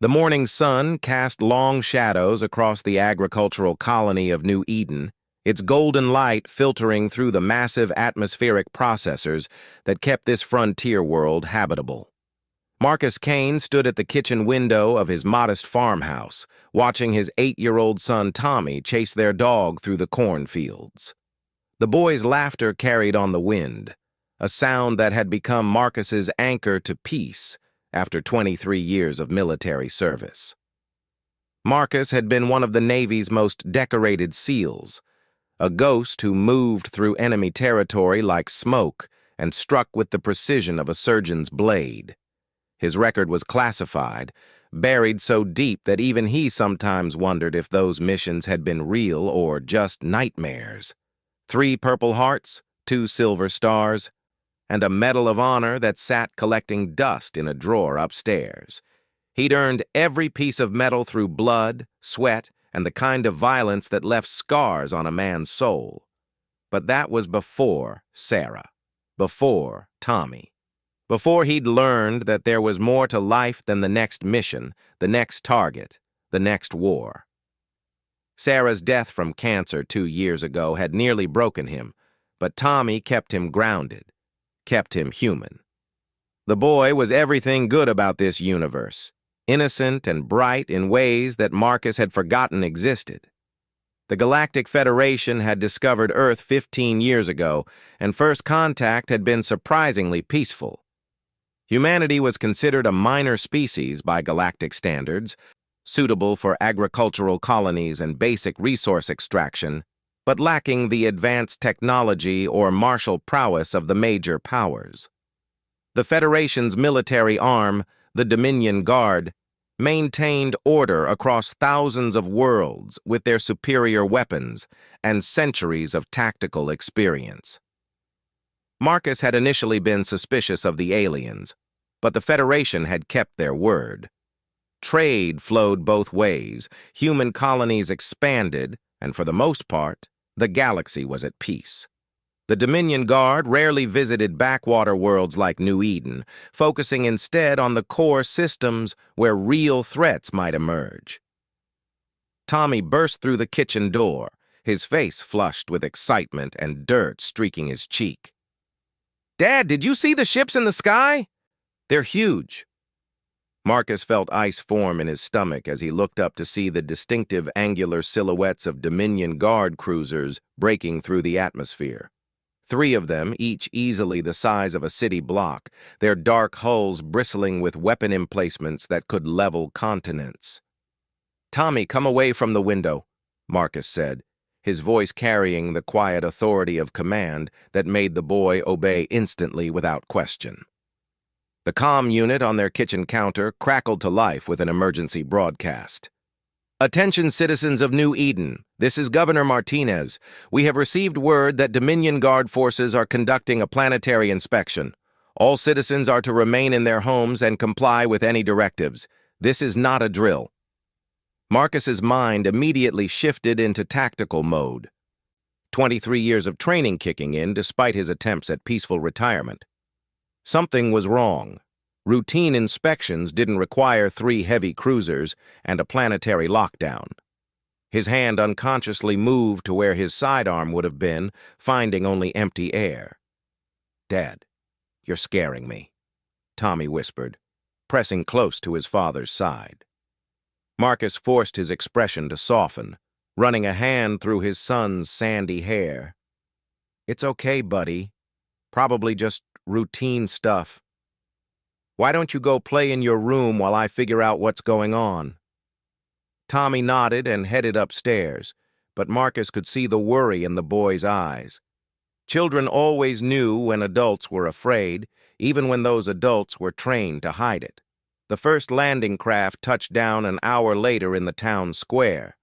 The morning sun cast long shadows across the agricultural colony of New Eden, its golden light filtering through the massive atmospheric processors that kept this frontier world habitable. Marcus Kane stood at the kitchen window of his modest farmhouse, watching his 8-year-old son Tommy chase their dog through the cornfields. The boy's laughter carried on the wind, a sound that had become Marcus's anchor to peace after 23 years of military service. Marcus had been one of the Navy's most decorated SEALs, a ghost who moved through enemy territory like smoke and struck with the precision of a surgeon's blade. His record was classified, buried so deep that even he sometimes wondered if those missions had been real or just nightmares. 3 Purple Hearts, 2 Silver Stars, and a Medal of Honor that sat collecting dust in a drawer upstairs. He'd earned every piece of metal through blood, sweat, and the kind of violence that left scars on a man's soul. But that was before Sarah, before Tommy, before he'd learned that there was more to life than the next mission, the next target, the next war. Sarah's death from cancer 2 years ago had nearly broken him, but Tommy kept him grounded, kept him human. The boy was everything good about this universe, innocent and bright in ways that Marcus had forgotten existed. The Galactic Federation had discovered Earth 15 years ago, and first contact had been surprisingly peaceful. Humanity was considered a minor species by galactic standards, suitable for agricultural colonies and basic resource extraction, but lacking the advanced technology or martial prowess of the major powers. The Federation's military arm, the Dominion Guard, maintained order across thousands of worlds with their superior weapons and centuries of tactical experience. Marcus had initially been suspicious of the aliens, but the Federation had kept their word. Trade flowed both ways, human colonies expanded, and for the most part, the galaxy was at peace. The Dominion Guard rarely visited backwater worlds like New Eden, focusing instead on the core systems where real threats might emerge. Tommy burst through the kitchen door, his face flushed with excitement and dirt streaking his cheek. "Dad, did you see the ships in the sky? They're huge." Marcus felt ice form in his stomach as he looked up to see the distinctive angular silhouettes of Dominion Guard cruisers breaking through the atmosphere. 3 of them, each easily the size of a city block, their dark hulls bristling with weapon emplacements that could level continents. "Tommy, come away from the window," Marcus said, his voice carrying the quiet authority of command that made the boy obey instantly without question. The comm unit on their kitchen counter crackled to life with an emergency broadcast. "Attention, citizens of New Eden. This is Governor Martinez. We have received word that Dominion Guard forces are conducting a planetary inspection. All citizens are to remain in their homes and comply with any directives. This is not a drill." Marcus's mind immediately shifted into tactical mode. 23 years of training kicking in despite his attempts at peaceful retirement. Something was wrong. Routine inspections didn't require 3 heavy cruisers and a planetary lockdown. His hand unconsciously moved to where his sidearm would have been, finding only empty air. "Dad, you're scaring me," Tommy whispered, pressing close to his father's side. Marcus forced his expression to soften, running a hand through his son's sandy hair. "It's okay, buddy. Probably just routine stuff. Why don't you go play in your room while I figure out what's going on?" Tommy nodded and headed upstairs, but Marcus could see the worry in the boy's eyes. Children always knew when adults were afraid, even when those adults were trained to hide it. The first landing craft touched down an hour later in the town square,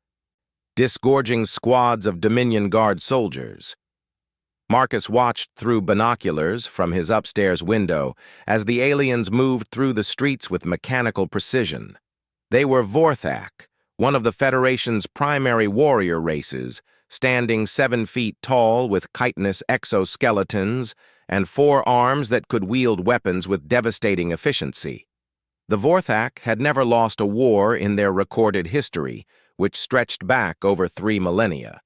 disgorging squads of Dominion Guard soldiers. Marcus watched through binoculars from his upstairs window as the aliens moved through the streets with mechanical precision. They were Vorthak, one of the Federation's primary warrior races, standing 7 feet tall with chitinous exoskeletons and 4 arms that could wield weapons with devastating efficiency. The Vorthak had never lost a war in their recorded history, which stretched back over 3 millennia.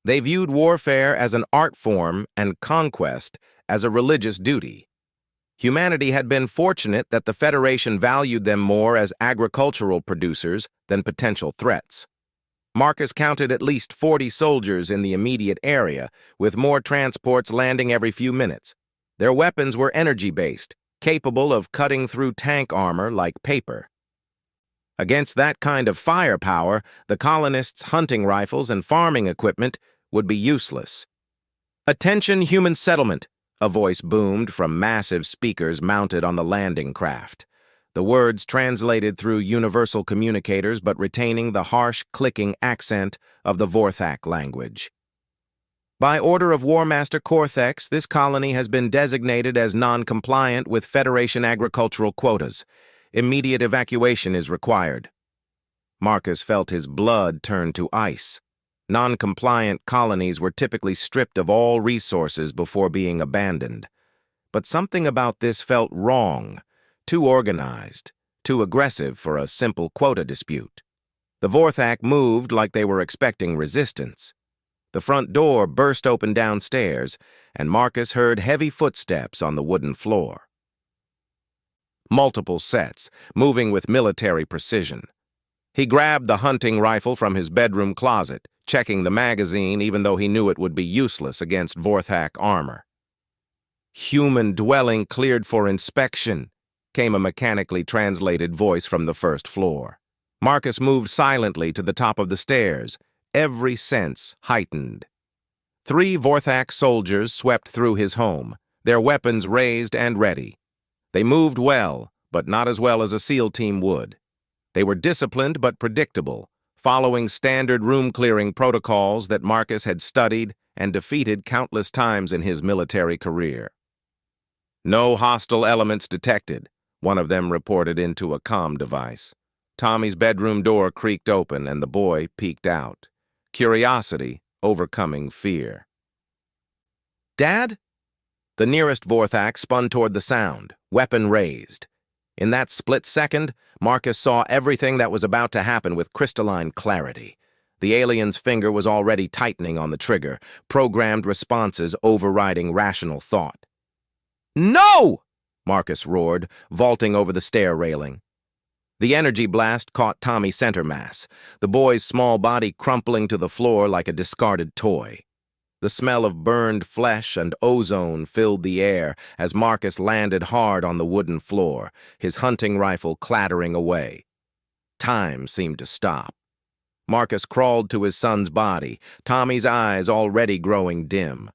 They viewed warfare as an art form and conquest as a religious duty. Humanity had been fortunate that the Federation valued them more as agricultural producers than potential threats. Marcus counted at least 40 soldiers in the immediate area, with more transports landing every few minutes. Their weapons were energy-based, capable of cutting through tank armor like paper. Against that kind of firepower, the colonists' hunting rifles and farming equipment would be useless. "Attention, human settlement," a voice boomed from massive speakers mounted on the landing craft. The words translated through universal communicators but retaining the harsh, clicking accent of the Vorthak language. By order of War Master Corthex, this colony has been designated as non-compliant with Federation agricultural quotas. Immediate evacuation is required. Marcus felt his blood turn to ice. Non-compliant colonies were typically stripped of all resources before being abandoned. But something about this felt wrong, too organized, too aggressive for a simple quota dispute. The Vorthak moved like they were expecting resistance. The front door burst open downstairs, and Marcus heard heavy footsteps on the wooden floor. Multiple sets, moving with military precision. He grabbed the hunting rifle from his bedroom closet, checking the magazine even though he knew it would be useless against Vorthak armor. "Human dwelling cleared for inspection," came a mechanically translated voice from the first floor. Marcus moved silently to the top of the stairs, every sense heightened. 3 Vorthak soldiers swept through his home, their weapons raised and ready. They moved well, but not as well as a SEAL team would. They were disciplined but predictable, following standard room-clearing protocols that Marcus had studied and defeated countless times in his military career. "No hostile elements detected," one of them reported into a comm device. Tommy's bedroom door creaked open and the boy peeked out, curiosity overcoming fear. "Dad?" The nearest Vorthak spun toward the sound, weapon raised. In that split second, Marcus saw everything that was about to happen with crystalline clarity. The alien's finger was already tightening on the trigger, programmed responses overriding rational thought. "No!" Marcus roared, vaulting over the stair railing. The energy blast caught Tommy center mass, the boy's small body crumpling to the floor like a discarded toy. The smell of burned flesh and ozone filled the air as Marcus landed hard on the wooden floor, his hunting rifle clattering away. Time seemed to stop. Marcus crawled to his son's body, Tommy's eyes already growing dim.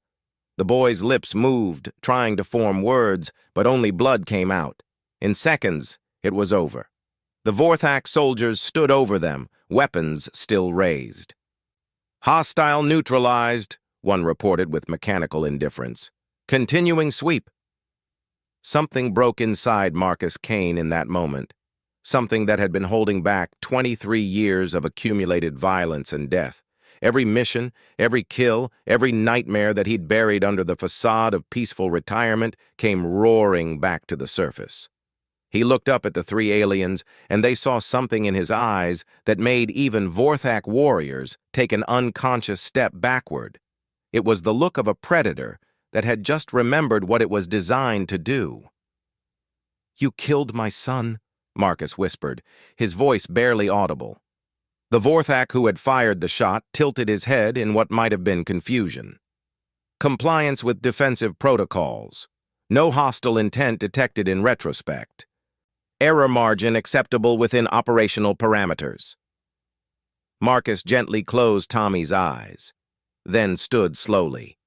The boy's lips moved, trying to form words, but only blood came out. In seconds, it was over. The Vorthak soldiers stood over them, weapons still raised. "Hostile neutralized," one reported with mechanical indifference. "Continuing sweep." Something broke inside Marcus Kane in that moment. Something that had been holding back 23 years of accumulated violence and death. Every mission, every kill, every nightmare that he'd buried under the facade of peaceful retirement came roaring back to the surface. He looked up at the 3 aliens, and they saw something in his eyes that made even Vorthak warriors take an unconscious step backward. It was the look of a predator that had just remembered what it was designed to do. "You killed my son," Marcus whispered, his voice barely audible. The Vorthak who had fired the shot tilted his head in what might have been confusion. "Compliance with defensive protocols. No hostile intent detected in retrospect. Error margin acceptable within operational parameters." Marcus gently closed Tommy's eyes, then stood slowly.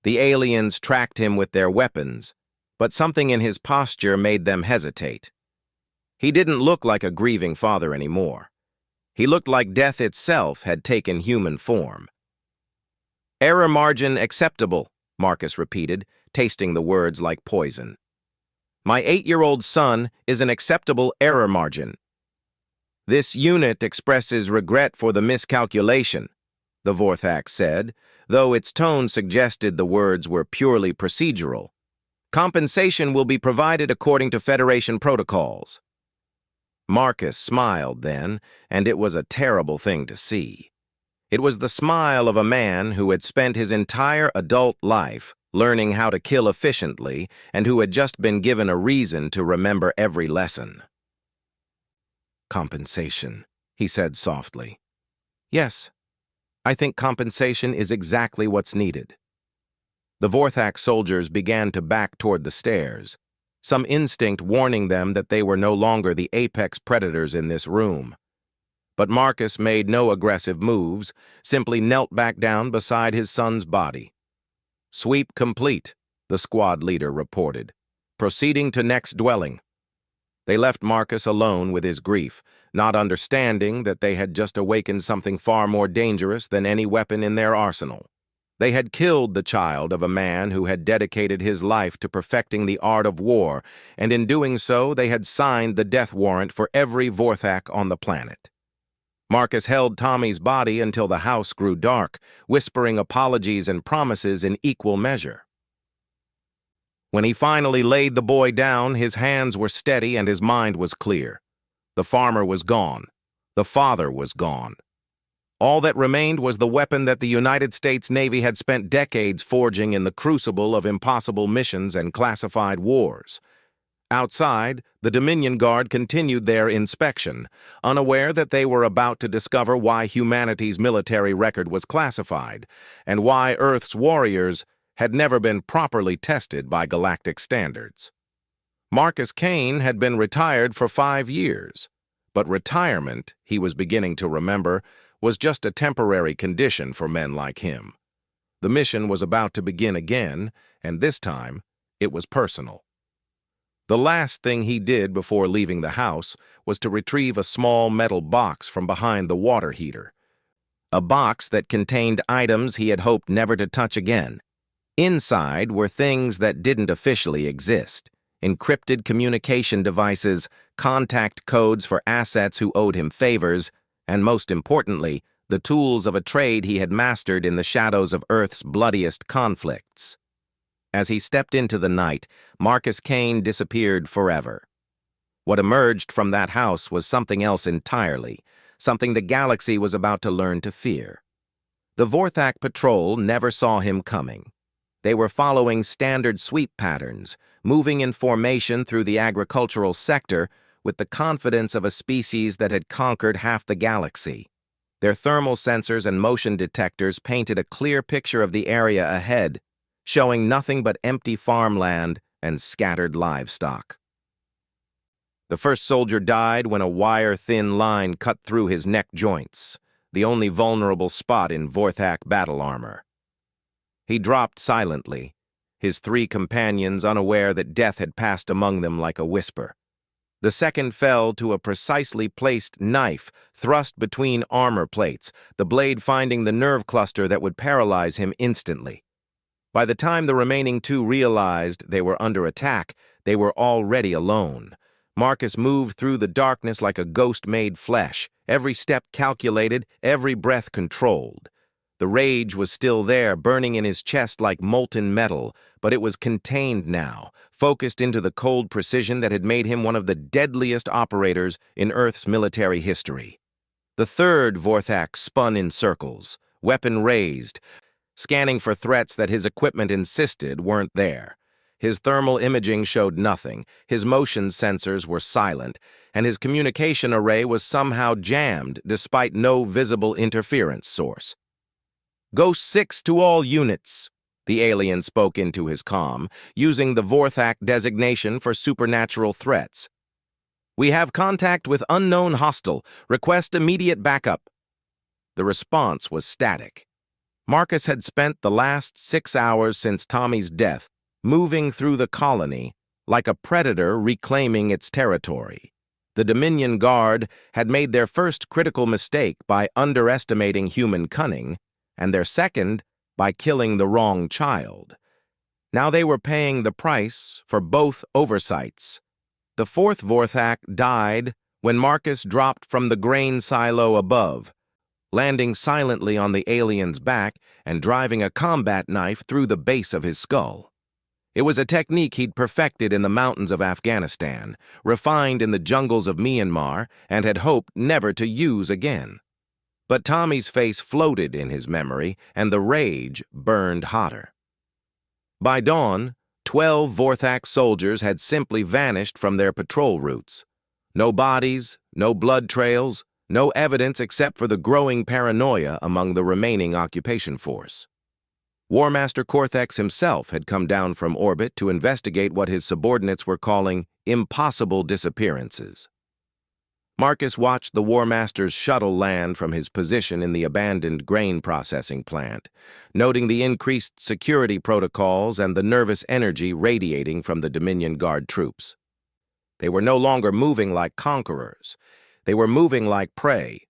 The aliens tracked him with their weapons, but something in his posture made them hesitate. He didn't look like a grieving father anymore. He looked like death itself had taken human form. "Error margin acceptable," Marcus repeated, tasting the words like poison. "My 8-year-old son is an acceptable error margin. This unit expresses regret for the miscalculation," the Vorthak said, though its tone suggested the words were purely procedural. "Compensation will be provided according to Federation protocols." Marcus smiled then, and it was a terrible thing to see. It was the smile of a man who had spent his entire adult life learning how to kill efficiently and who had just been given a reason to remember every lesson. "Compensation," he said softly. "Yes, I think compensation is exactly what's needed." The Vorthak soldiers began to back toward the stairs, some instinct warning them that they were no longer the apex predators in this room. But Marcus made no aggressive moves, simply knelt back down beside his son's body. "Sweep complete," the squad leader reported. "Proceeding to next dwelling." They left Marcus alone with his grief, not understanding that they had just awakened something far more dangerous than any weapon in their arsenal. They had killed the child of a man who had dedicated his life to perfecting the art of war, and in doing so they had signed the death warrant for every Vorthak on the planet. Marcus held Tommy's body until the house grew dark, whispering apologies and promises in equal measure. When he finally laid the boy down, his hands were steady and his mind was clear. The farmer was gone. The father was gone. All that remained was the weapon that the United States Navy had spent decades forging in the crucible of impossible missions and classified wars. Outside, the Dominion Guard continued their inspection, unaware that they were about to discover why humanity's military record was classified, and why Earth's warriors had never been properly tested by galactic standards. Marcus Kane had been retired for 5 years, but retirement, he was beginning to remember, was just a temporary condition for men like him. The mission was about to begin again, and this time, it was personal. The last thing he did before leaving the house was to retrieve a small metal box from behind the water heater. A box that contained items he had hoped never to touch again. Inside were things that didn't officially exist: encrypted communication devices, contact codes for assets who owed him favors, and most importantly, the tools of a trade he had mastered in the shadows of Earth's bloodiest conflicts. As he stepped into the night, Marcus Kane disappeared forever. What emerged from that house was something else entirely, something the galaxy was about to learn to fear. The Vorthak patrol never saw him coming. They were following standard sweep patterns, moving in formation through the agricultural sector with the confidence of a species that had conquered half the galaxy. Their thermal sensors and motion detectors painted a clear picture of the area ahead, showing nothing but empty farmland and scattered livestock. The first soldier died when a wire-thin line cut through his neck joints, the only vulnerable spot in Vorthak battle armor. He dropped silently, his 3 companions unaware that death had passed among them like a whisper. The second fell to a precisely placed knife thrust between armor plates, the blade finding the nerve cluster that would paralyze him instantly. By the time the remaining 2 realized they were under attack, they were already alone. Marcus moved through the darkness like a ghost made flesh, every step calculated, every breath controlled. The rage was still there, burning in his chest like molten metal, but it was contained now, focused into the cold precision that had made him one of the deadliest operators in Earth's military history. The third Vorthak spun in circles, weapon raised, scanning for threats that his equipment insisted weren't there. His thermal imaging showed nothing, his motion sensors were silent, and his communication array was somehow jammed despite no visible interference source. "Ghost 6 to all units," the alien spoke into his comm, using the Vorthak designation for supernatural threats. "We have contact with unknown hostile. Request immediate backup." The response was static. Marcus had spent the last 6 hours since Tommy's death moving through the colony like a predator reclaiming its territory. The Dominion Guard had made their first critical mistake by underestimating human cunning, and their second by killing the wrong child. Now they were paying the price for both oversights. The fourth Vorthak died when Marcus dropped from the grain silo above, landing silently on the alien's back and driving a combat knife through the base of his skull. It was a technique he'd perfected in the mountains of Afghanistan, refined in the jungles of Myanmar, and had hoped never to use again. But Tommy's face floated in his memory, and the rage burned hotter. By dawn, 12 Vorthak soldiers had simply vanished from their patrol routes. No bodies, no blood trails, no evidence except for the growing paranoia among the remaining occupation force. War Master Corthex himself had come down from orbit to investigate what his subordinates were calling impossible disappearances. Marcus watched the War Master's shuttle land from his position in the abandoned grain processing plant, noting the increased security protocols and the nervous energy radiating from the Dominion Guard troops. They were no longer moving like conquerors. They were moving like prey.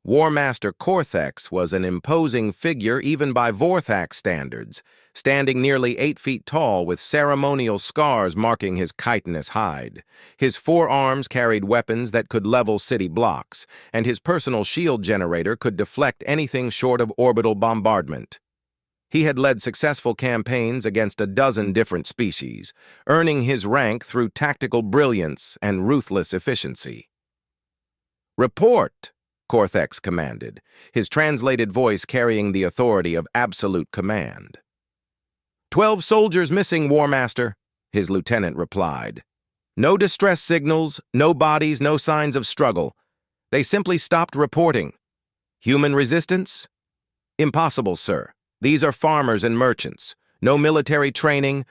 War Master Corthex was an imposing figure even by Vorthak standards, standing nearly 8 feet tall with ceremonial scars marking his chitinous hide. His forearms carried weapons that could level city blocks, and his personal shield generator could deflect anything short of orbital bombardment. He had led successful campaigns against a dozen different species, earning his rank through tactical brilliance and ruthless efficiency. "Report!" Corthex commanded, his translated voice carrying the authority of absolute command. 12 soldiers missing, War Master," his lieutenant replied. "No distress signals, no bodies, no signs of struggle. They simply stopped reporting. Human resistance? Impossible, sir. These are farmers and merchants. No military training,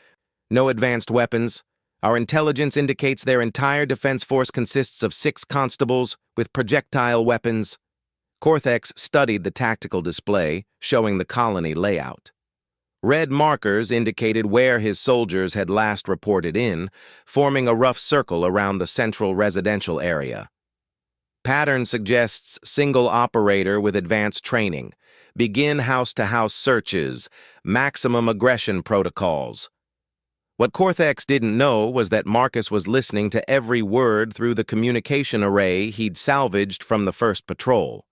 no advanced weapons. Our intelligence indicates their entire defense force consists of 6 constables with projectile weapons." Corthex studied the tactical display, showing the colony layout. Red markers indicated where his soldiers had last reported in, forming a rough circle around the central residential area. Pattern suggests single operator with advanced training. Begin house-to-house searches, maximum aggression protocols. What Corthex didn't know was that Marcus was listening to every word through the communication array he'd salvaged from the first patrol.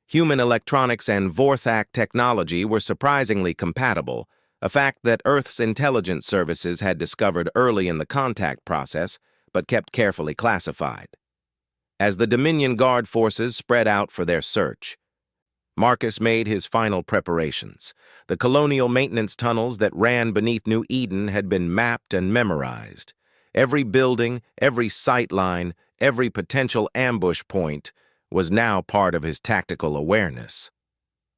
Human electronics and Vorthak technology were surprisingly compatible, a fact that Earth's intelligence services had discovered early in the contact process, but kept carefully classified. As the Dominion Guard forces spread out for their search, Marcus made his final preparations. The colonial maintenance tunnels that ran beneath New Eden had been mapped and memorized. Every building, every sight line, every potential ambush point was now part of his tactical awareness.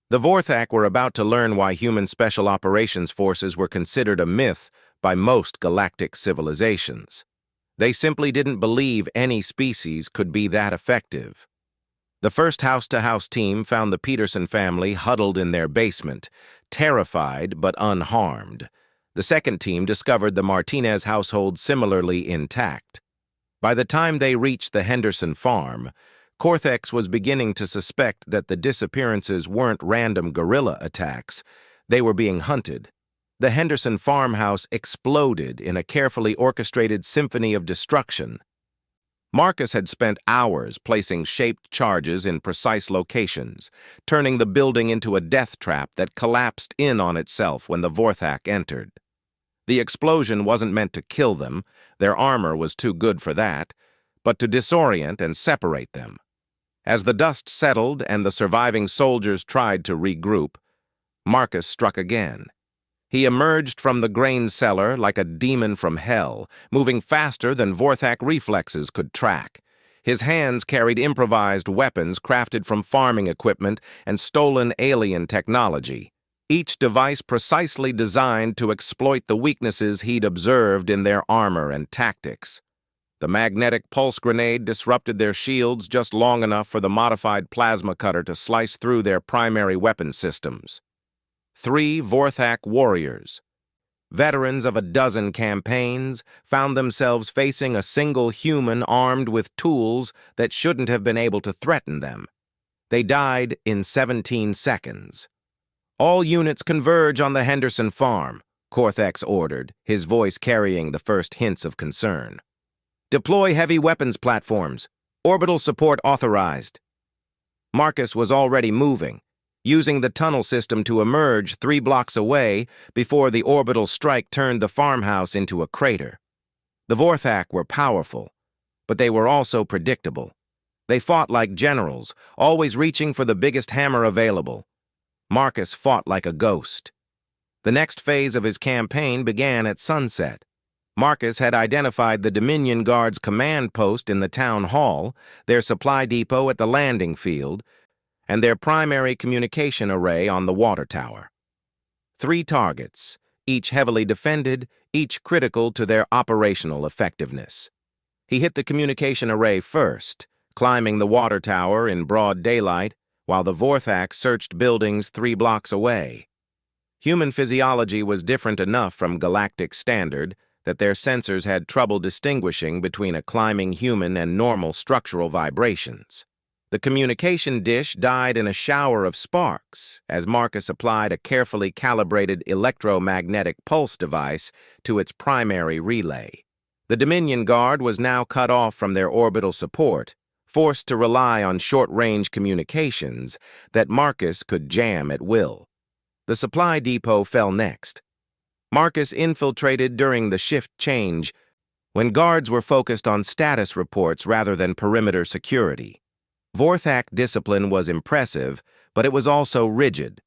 The Vorthak were about to learn why human special operations forces were considered a myth by most galactic civilizations. They simply didn't believe any species could be that effective. The first house-to-house team found the Peterson family huddled in their basement, terrified but unharmed. The second team discovered the Martinez household similarly intact. By the time they reached the Henderson farm, Corthex was beginning to suspect that the disappearances weren't random guerrilla attacks. They were being hunted. The Henderson farmhouse exploded in a carefully orchestrated symphony of destruction. Marcus had spent hours placing shaped charges in precise locations, turning the building into a death trap that collapsed in on itself when the Vorthak entered. The explosion wasn't meant to kill them, their armor was too good for that, but to disorient and separate them. As the dust settled and the surviving soldiers tried to regroup, Marcus struck again. He emerged from the grain cellar like a demon from hell, moving faster than Vorthak reflexes could track. His hands carried improvised weapons crafted from farming equipment and stolen alien technology, each device precisely designed to exploit the weaknesses he'd observed in their armor and tactics. The magnetic pulse grenade disrupted their shields just long enough for the modified plasma cutter to slice through their primary weapon systems. 3 Vorthak warriors, veterans of a dozen campaigns, found themselves facing a single human armed with tools that shouldn't have been able to threaten them. They died in 17 seconds. "All units converge on the Henderson farm," Corthex ordered, his voice carrying the first hints of concern. "Deploy heavy weapons platforms. Orbital support authorized." Marcus was already moving, using the tunnel system to emerge 3 blocks away before the orbital strike turned the farmhouse into a crater. The Vorthak were powerful, but they were also predictable. They fought like generals, always reaching for the biggest hammer available. Marcus fought like a ghost. The next phase of his campaign began at sunset. Marcus had identified the Dominion Guard's command post in the town hall, their supply depot at the landing field, and their primary communication array on the water tower. 3 targets, each heavily defended, each critical to their operational effectiveness. He hit the communication array first, climbing the water tower in broad daylight, while the Vorthak searched buildings 3 blocks away. Human physiology was different enough from galactic standard that their sensors had trouble distinguishing between a climbing human and normal structural vibrations. The communication dish died in a shower of sparks as Marcus applied a carefully calibrated electromagnetic pulse device to its primary relay. The Dominion Guard was now cut off from their orbital support, forced to rely on short-range communications that Marcus could jam at will. The supply depot fell next. Marcus infiltrated during the shift change, when guards were focused on status reports rather than perimeter security. Vorthak discipline was impressive, but it was also rigid.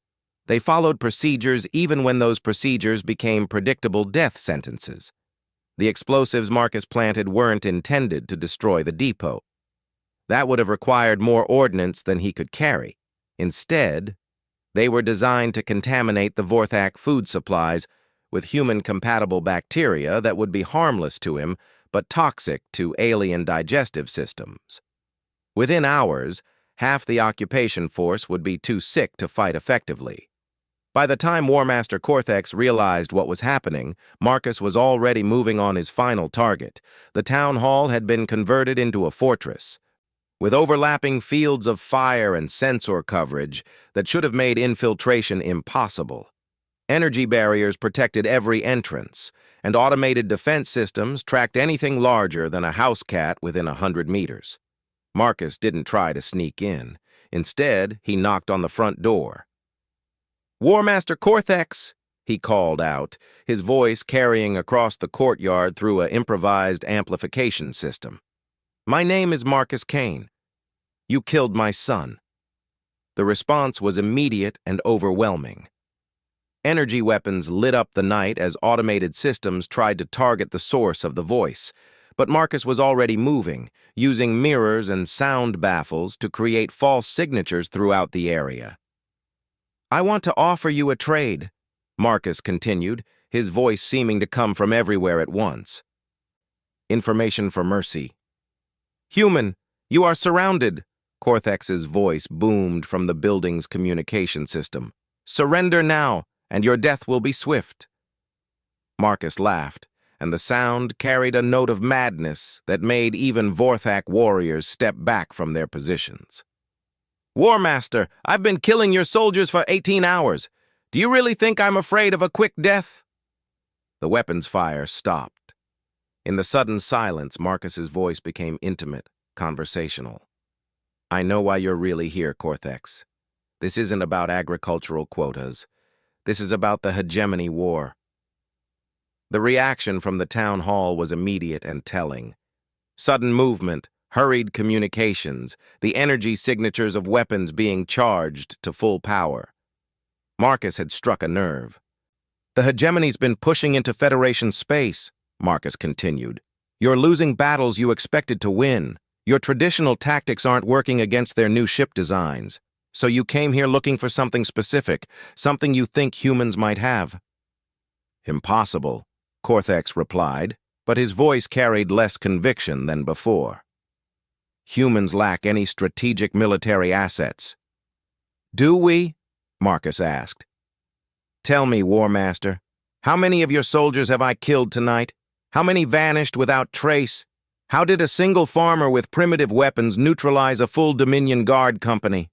They followed procedures even when those procedures became predictable death sentences. The explosives Marcus planted weren't intended to destroy the depot. That would have required more ordnance than he could carry. Instead, they were designed to contaminate the Vorthak food supplies with human-compatible bacteria that would be harmless to him but toxic to alien digestive systems. Within hours, half the occupation force would be too sick to fight effectively. By the time War Master Cortex realized what was happening, Marcus was already moving on his final target. The town hall had been converted into a fortress, with overlapping fields of fire and sensor coverage that should have made infiltration impossible. Energy barriers protected every entrance, and automated defense systems tracked anything larger than a house cat within 100 meters. Marcus didn't try to sneak in. Instead, he knocked on the front door. "War Master Cortex," he called out, his voice carrying across the courtyard through an improvised amplification system. "My name is Marcus Kane. You killed my son." The response was immediate and overwhelming. Energy weapons lit up the night as automated systems tried to target the source of the voice, but Marcus was already moving, using mirrors and sound baffles to create false signatures throughout the area. "I want to offer you a trade," Marcus continued, his voice seeming to come from everywhere at once. "Information for mercy." "Human, you are surrounded," Cortex's voice boomed from the building's communication system. "Surrender now, and your death will be swift." Marcus laughed, and the sound carried a note of madness that made even Vorthak warriors step back from their positions. "War Master, I've been killing your soldiers for 18 hours. Do you really think I'm afraid of a quick death?" The weapons fire stopped. In the sudden silence, Marcus's voice became intimate, conversational. "I know why you're really here, Cortex. This isn't about agricultural quotas. This is about the hegemony war." The reaction from the town hall was immediate and telling. Sudden movement, hurried communications, the energy signatures of weapons being charged to full power. Marcus had struck a nerve. "The hegemony's been pushing into Federation space," Marcus continued. "You're losing battles you expected to win. Your traditional tactics aren't working against their new ship designs. So you came here looking for something specific, something you think humans might have." "Impossible," Cortex replied, but his voice carried less conviction than before. "Humans lack any strategic military assets." "Do we?" Marcus asked. "Tell me, War Master, how many of your soldiers have I killed tonight? How many vanished without trace? How did a single farmer with primitive weapons neutralize a full Dominion Guard company?"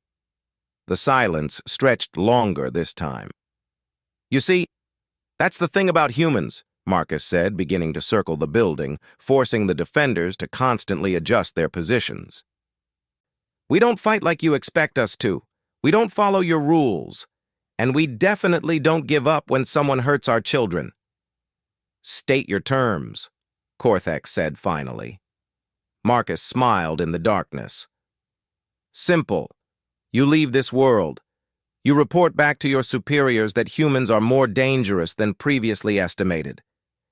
The silence stretched longer this time. "You see, that's the thing about humans," Marcus said, beginning to circle the building, forcing the defenders to constantly adjust their positions. "We don't fight like you expect us to. We don't follow your rules, and we definitely don't give up when someone hurts our children." "State your terms," Korthex said finally. Marcus smiled in the darkness. "Simple. You leave this world. You report back to your superiors that humans are more dangerous than previously estimated,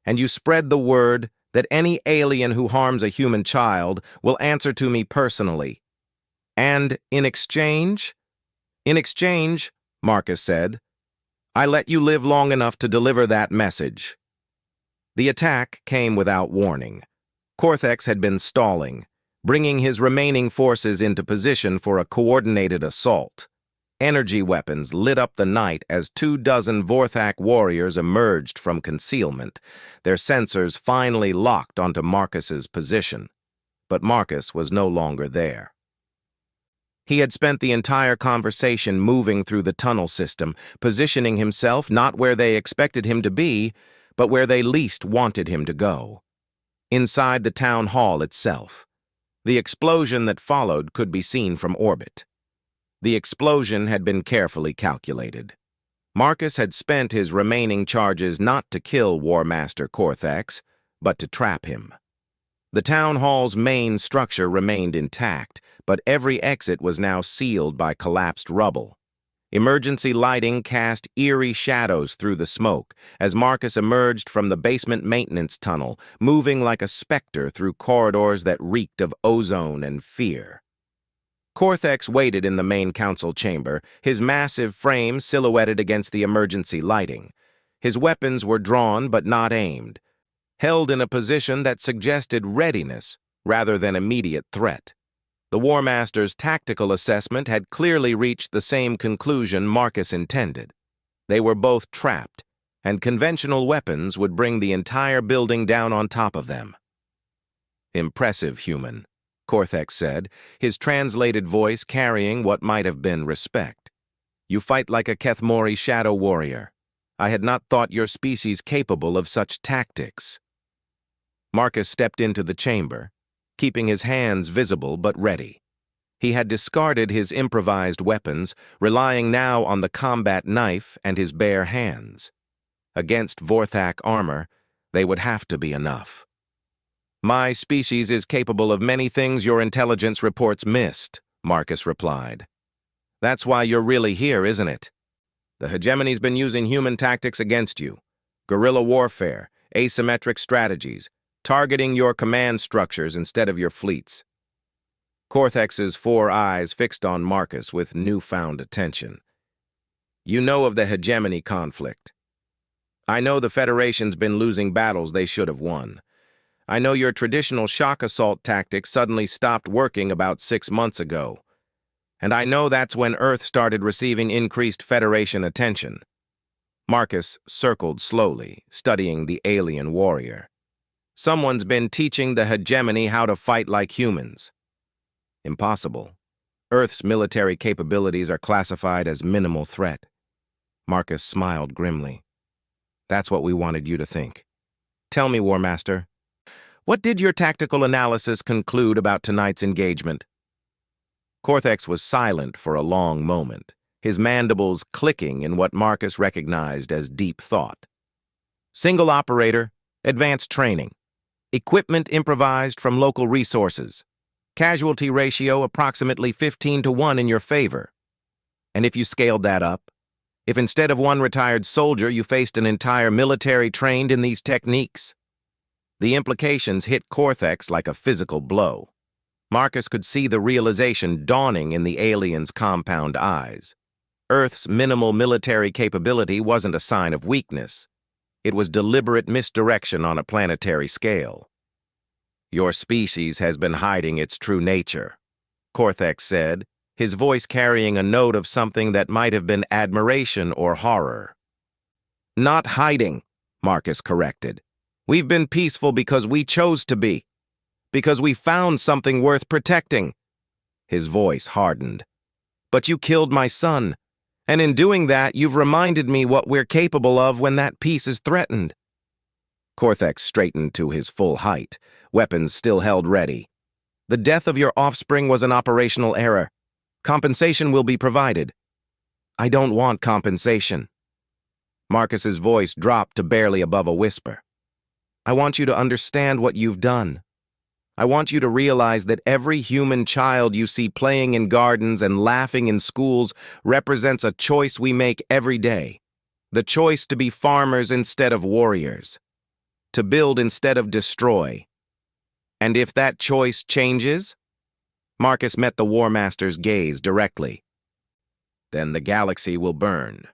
and you spread the word that any alien who harms a human child will answer to me personally. And in exchange?" "In exchange," Marcus said, "I let you live long enough to deliver that message." The attack came without warning. Korthex had been stalling, bringing his remaining forces into position for a coordinated assault. Energy weapons lit up the night as 24 Vorthak warriors emerged from concealment, their sensors finally locked onto Marcus's position. But Marcus was no longer there. He had spent the entire conversation moving through the tunnel system, positioning himself not where they expected him to be, but where they least wanted him to go. Inside the town hall itself. The explosion that followed could be seen from orbit. The explosion had been carefully calculated. Marcus had spent his remaining charges not to kill War Master Korthex, but to trap him. The town hall's main structure remained intact, but every exit was now sealed by collapsed rubble. Emergency lighting cast eerie shadows through the smoke as Marcus emerged from the basement maintenance tunnel, moving like a specter through corridors that reeked of ozone and fear. Korthex waited in the main council chamber, his massive frame silhouetted against the emergency lighting. His weapons were drawn but not aimed, held in a position that suggested readiness rather than immediate threat. The War Master's tactical assessment had clearly reached the same conclusion Marcus intended. They were both trapped, and conventional weapons would bring the entire building down on top of them. "Impressive, human," Korthex said, his translated voice carrying what might have been respect. "You fight like a Kethmori shadow warrior. I had not thought your species capable of such tactics." Marcus stepped into the chamber, keeping his hands visible but ready. He had discarded his improvised weapons, relying now on the combat knife and his bare hands. Against Vorthak armor, they would have to be enough. "My species is capable of many things your intelligence reports missed," Marcus replied. "That's why you're really here, isn't it? The hegemony's been using human tactics against you. Guerrilla warfare, asymmetric strategies, targeting your command structures instead of your fleets." Korthex's 4 eyes fixed on Marcus with newfound attention. "You know of the hegemony conflict. I know the Federation's been losing battles they should have won. I know your traditional shock assault tactics suddenly stopped working about 6 months ago. And I know that's when Earth started receiving increased Federation attention." Marcus circled slowly, studying the alien warrior. "Someone's been teaching the hegemony how to fight like humans." "Impossible. Earth's military capabilities are classified as minimal threat." Marcus smiled grimly. "That's what we wanted you to think. Tell me, War Master, what did your tactical analysis conclude about tonight's engagement?" Korthex was silent for a long moment, his mandibles clicking in what Marcus recognized as deep thought. "Single operator, advanced training. Equipment improvised from local resources. Casualty ratio approximately 15-1 in your favor. And if you scaled that up, if instead of one retired soldier you faced an entire military trained in these techniques?" The implications hit Korthex like a physical blow. Marcus could see the realization dawning in the alien's compound eyes. Earth's minimal military capability wasn't a sign of weakness. It was deliberate misdirection on a planetary scale. "Your species has been hiding its true nature," Korthex said, his voice carrying a note of something that might have been admiration or horror. "Not hiding," Marcus corrected. "We've been peaceful because we chose to be. Because we found something worth protecting." His voice hardened. "But you killed my son, and in doing that, you've reminded me what we're capable of when that peace is threatened." Korthex straightened to his full height, weapons still held ready. "The death of your offspring was an operational error. Compensation will be provided, I don't want compensation. Marcus's voice dropped to barely above a whisper. I want you to understand what you've done. I want you to realize that every human child you see playing in gardens and laughing in schools represents a choice we make every day. The choice to be farmers instead of warriors. To build instead of destroy. And if that choice changes? Marcus met the War Master's gaze directly. Then the galaxy will burn.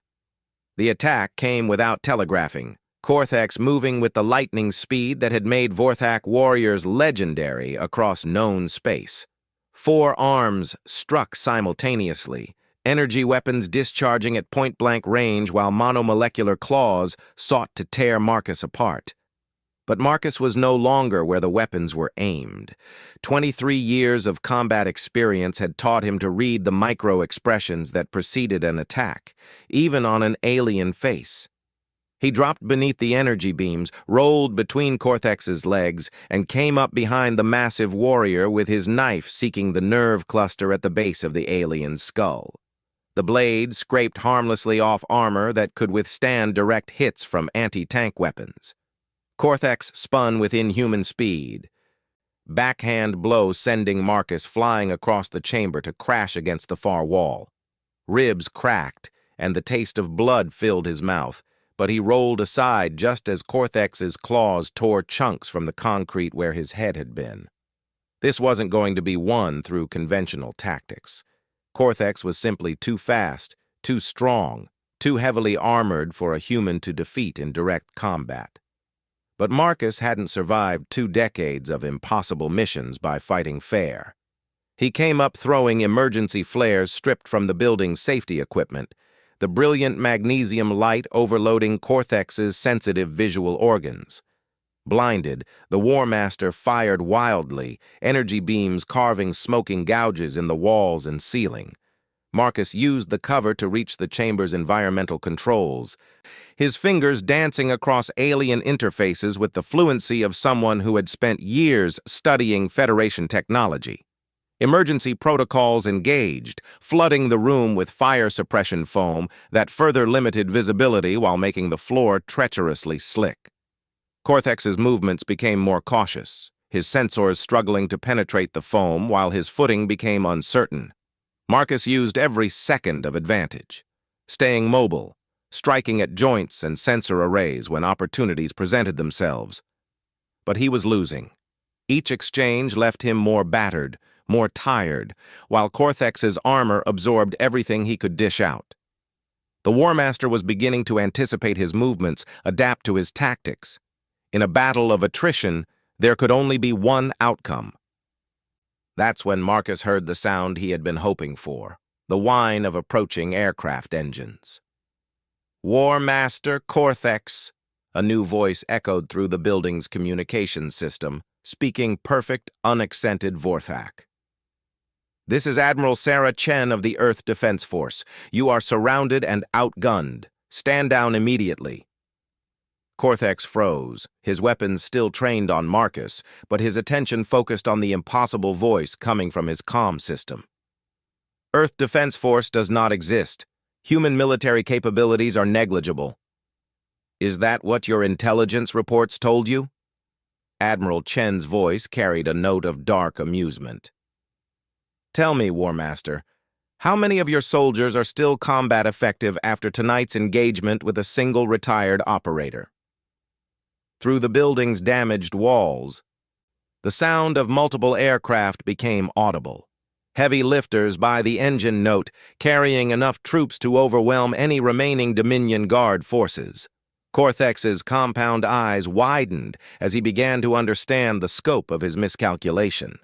The attack came without telegraphing, Cortex moving with the lightning speed that had made Vorthak warriors legendary across known space. 4 arms struck simultaneously, energy weapons discharging at point-blank range while monomolecular claws sought to tear Marcus apart. But Marcus was no longer where the weapons were aimed. 23 years of combat experience had taught him to read the micro-expressions that preceded an attack, even on an alien face. He dropped beneath the energy beams, rolled between Cortex's legs, and came up behind the massive warrior with his knife seeking the nerve cluster at the base of the alien's skull. The blade scraped harmlessly off armor that could withstand direct hits from anti-tank weapons. Cortex spun with inhuman speed. Backhand blow sending Marcus flying across the chamber to crash against the far wall. Ribs cracked, and the taste of blood filled his mouth, but he rolled aside just as Cortex's claws tore chunks from the concrete where his head had been. This wasn't going to be won through conventional tactics. Cortex was simply too fast, too strong, too heavily armored for a human to defeat in direct combat. But Marcus hadn't survived 2 decades of impossible missions by fighting fair. He came up throwing emergency flares stripped from the building's safety equipment, the brilliant magnesium light overloading Cortex's sensitive visual organs. Blinded, the War Master fired wildly, energy beams carving smoking gouges in the walls and ceiling. Marcus used the cover to reach the chamber's environmental controls, his fingers dancing across alien interfaces with the fluency of someone who had spent years studying Federation technology. Emergency protocols engaged, flooding the room with fire suppression foam that further limited visibility while making the floor treacherously slick. Cortex's movements became more cautious, his sensors struggling to penetrate the foam while his footing became uncertain. Marcus used every second of advantage, staying mobile, striking at joints and sensor arrays when opportunities presented themselves. But he was losing. Each exchange left him more battered, more tired, while Cortex's armor absorbed everything he could dish out. The War Master was beginning to anticipate his movements, adapt to his tactics. In a battle of attrition, there could only be one outcome. That's when Marcus heard the sound he had been hoping for, the whine of approaching aircraft engines. War Master Cortex, a new voice echoed through the building's communications system, speaking perfect, unaccented Vorthak. This is Admiral Sarah Chen of the Earth Defense Force. You are surrounded and outgunned. Stand down immediately. Cortex froze, his weapons still trained on Marcus, but his attention focused on the impossible voice coming from his comm system. Earth Defense Force does not exist. Human military capabilities are negligible. Is that what your intelligence reports told you? Admiral Chen's voice carried a note of dark amusement. Tell me, War Master, how many of your soldiers are still combat effective after tonight's engagement with a single retired operator? Through the building's damaged walls, the sound of multiple aircraft became audible. Heavy lifters by the engine note, carrying enough troops to overwhelm any remaining Dominion Guard forces. Cortex's compound eyes widened as he began to understand the scope of his miscalculation.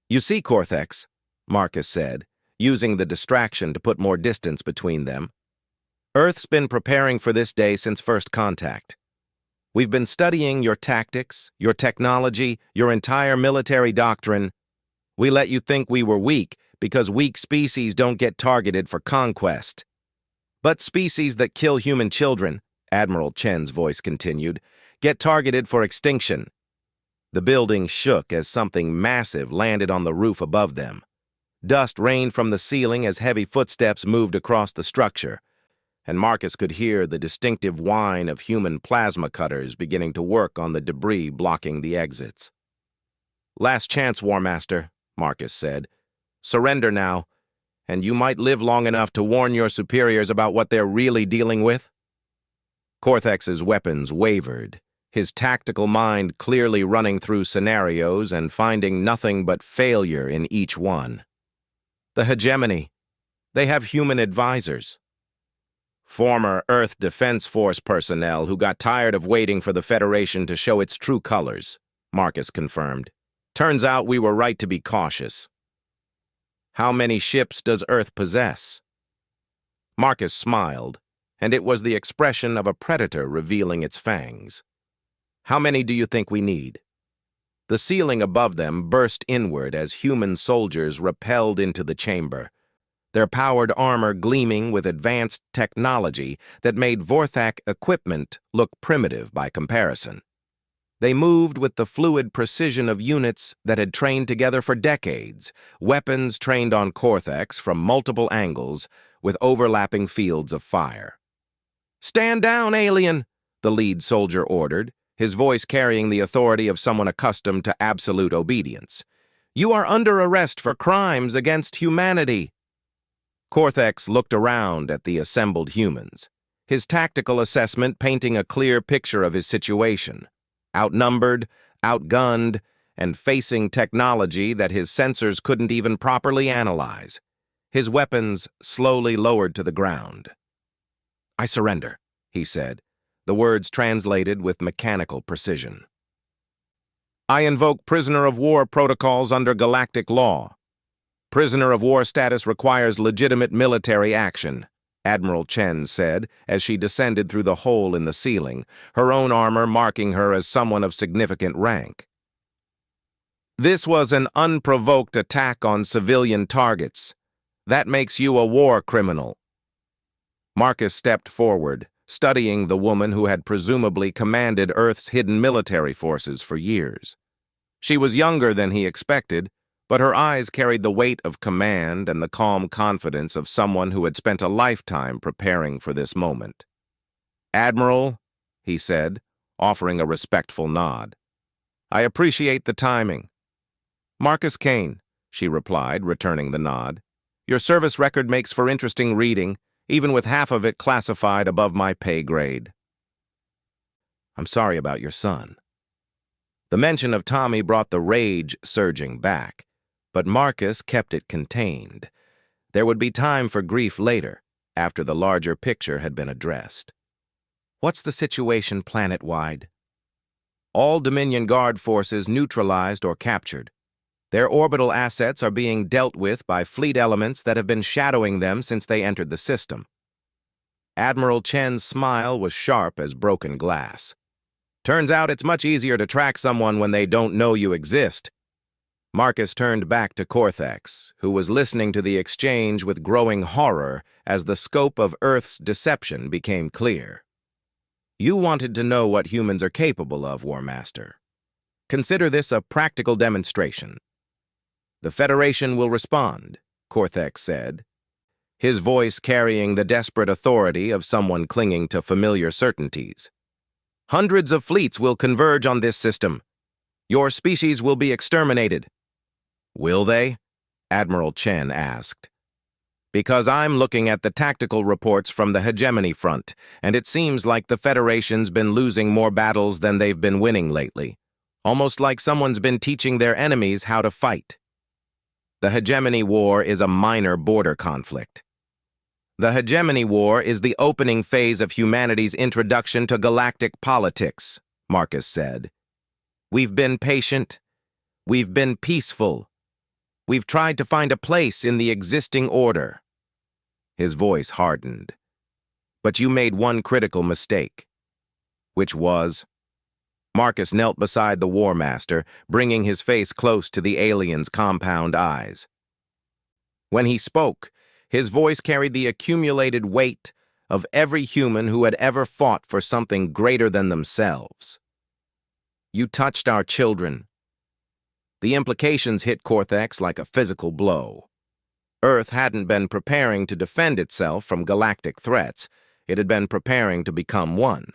You see, Cortex, Marcus said, using the distraction to put more distance between them. Earth's been preparing for this day since first contact. We've been studying your tactics, your technology, your entire military doctrine. We let you think we were weak because weak species don't get targeted for conquest. But species that kill human children, Admiral Chen's voice continued, get targeted for extinction. The building shook as something massive landed on the roof above them. Dust rained from the ceiling as heavy footsteps moved across the structure, and Marcus could hear the distinctive whine of human plasma cutters beginning to work on the debris blocking the exits. "Last chance, War Master," Marcus said. "Surrender now, and you might live long enough to warn your superiors about what they're really dealing with." Corthex's weapons wavered, his tactical mind clearly running through scenarios and finding nothing but failure in each one. The hegemony. They have human advisors. Former Earth Defense Force personnel who got tired of waiting for the Federation to show its true colors, Marcus confirmed. "Turns out we were right to be cautious." "How many ships does Earth possess?" Marcus smiled, and it was the expression of a predator revealing its fangs. "How many do you think we need?" The ceiling above them burst inward as human soldiers rappelled into the chamber, their powered armor gleaming with advanced technology that made Vorthak equipment look primitive by comparison. They moved with the fluid precision of units that had trained together for decades, weapons trained on Cortex from multiple angles with overlapping fields of fire. "Stand down, alien!" the lead soldier ordered, his voice carrying the authority of someone accustomed to absolute obedience. "You are under arrest for crimes against humanity." Cortex looked around at the assembled humans, his tactical assessment painting a clear picture of his situation. Outnumbered, outgunned, and facing technology that his sensors couldn't even properly analyze. His weapons slowly lowered to the ground. "I surrender," he said, the words translated with mechanical precision. "I invoke prisoner of war protocols under galactic law. Prisoner of war status requires legitimate military action," Admiral Chen said as she descended through the hole in the ceiling, her own armor marking her as someone of significant rank. "This was an unprovoked attack on civilian targets. That makes you a war criminal." Marcus stepped forward, studying the woman who had presumably commanded Earth's hidden military forces for years. She was younger than he expected, but her eyes carried the weight of command and the calm confidence of someone who had spent a lifetime preparing for this moment. "Admiral," he said, offering a respectful nod. "I appreciate the timing." "Marcus Kane," she replied, returning the nod. "Your service record makes for interesting reading, even with half of it classified above my pay grade." "I'm sorry about your son." The mention of Tommy brought the rage surging back, but Marcus kept it contained. There would be time for grief later, after the larger picture had been addressed. "What's the situation planet-wide?" "All Dominion Guard forces neutralized or captured. Their orbital assets are being dealt with by fleet elements that have been shadowing them since they entered the system." Admiral Chen's smile was sharp as broken glass. "Turns out it's much easier to track someone when they don't know you exist." Marcus turned back to Cortex, who was listening to the exchange with growing horror as the scope of Earth's deception became clear. "You wanted to know what humans are capable of, War Master. Consider this a practical demonstration." "The Federation will respond," Cortex said, his voice carrying the desperate authority of someone clinging to familiar certainties. "Hundreds of fleets will converge on this system. Your species will be exterminated." "Will they?" Admiral Chen asked. "Because I'm looking at the tactical reports from the hegemony front, and it seems like the Federation's been losing more battles than they've been winning lately. Almost like someone's been teaching their enemies how to fight. The hegemony war is a minor border conflict. The hegemony war is the opening phase of humanity's introduction to galactic politics," Marcus said. "We've been patient. We've been peaceful. We've tried to find a place in the existing order." His voice hardened. "But you made one critical mistake." "Which was?" Marcus knelt beside the War Master, bringing his face close to the alien's compound eyes. When he spoke, his voice carried the accumulated weight of every human who had ever fought for something greater than themselves. "You touched our children." The implications hit Cortex like a physical blow. Earth hadn't been preparing to defend itself from galactic threats. It had been preparing to become one.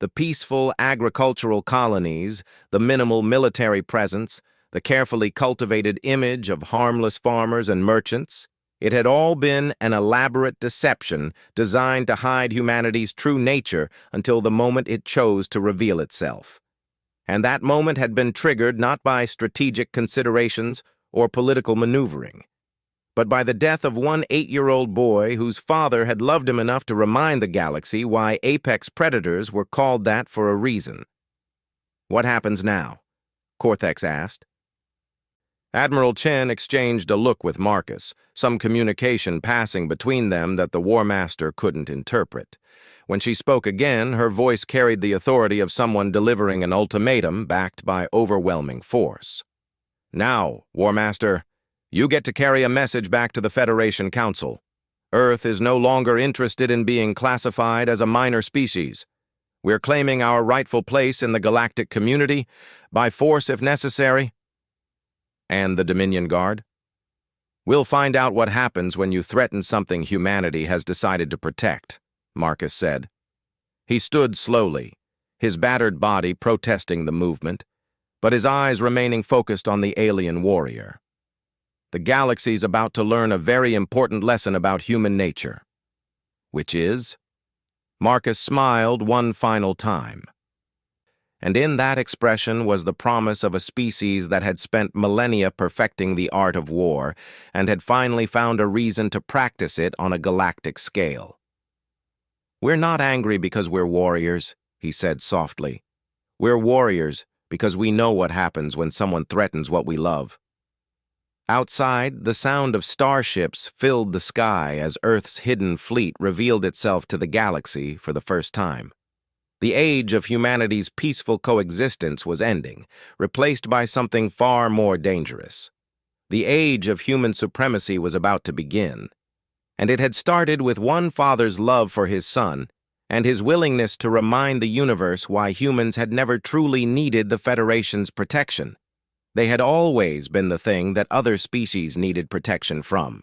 The peaceful agricultural colonies, the minimal military presence, the carefully cultivated image of harmless farmers and merchants, it had all been an elaborate deception designed to hide humanity's true nature until the moment it chose to reveal itself. And that moment had been triggered not by strategic considerations or political maneuvering, but by the death of one 8-year-old boy whose father had loved him enough to remind the galaxy why apex predators were called that for a reason. "What happens now?" Cortex asked. Admiral Chen exchanged a look with Marcus, some communication passing between them that the War Master couldn't interpret. When she spoke again, her voice carried the authority of someone delivering an ultimatum backed by overwhelming force. "Now, War Master, you get to carry a message back to the Federation Council. Earth is no longer interested in being classified as a minor species. We're claiming our rightful place in the galactic community, by force if necessary." "And the Dominion Guard?" "We'll find out what happens when you threaten something humanity has decided to protect," Marcus said. He stood slowly, his battered body protesting the movement, but his eyes remaining focused on the alien warrior. "The galaxy's about to learn a very important lesson about human nature." "Which is?" Marcus smiled one final time. And in that expression was the promise of a species that had spent millennia perfecting the art of war and had finally found a reason to practice it on a galactic scale. "We're not angry because we're warriors," he said softly. "We're warriors because we know what happens when someone threatens what we love." Outside, the sound of starships filled the sky as Earth's hidden fleet revealed itself to the galaxy for the first time. The age of humanity's peaceful coexistence was ending, replaced by something far more dangerous. The age of human supremacy was about to begin, and it had started with one father's love for his son and his willingness to remind the universe why humans had never truly needed the Federation's protection. They had always been the thing that other species needed protection from.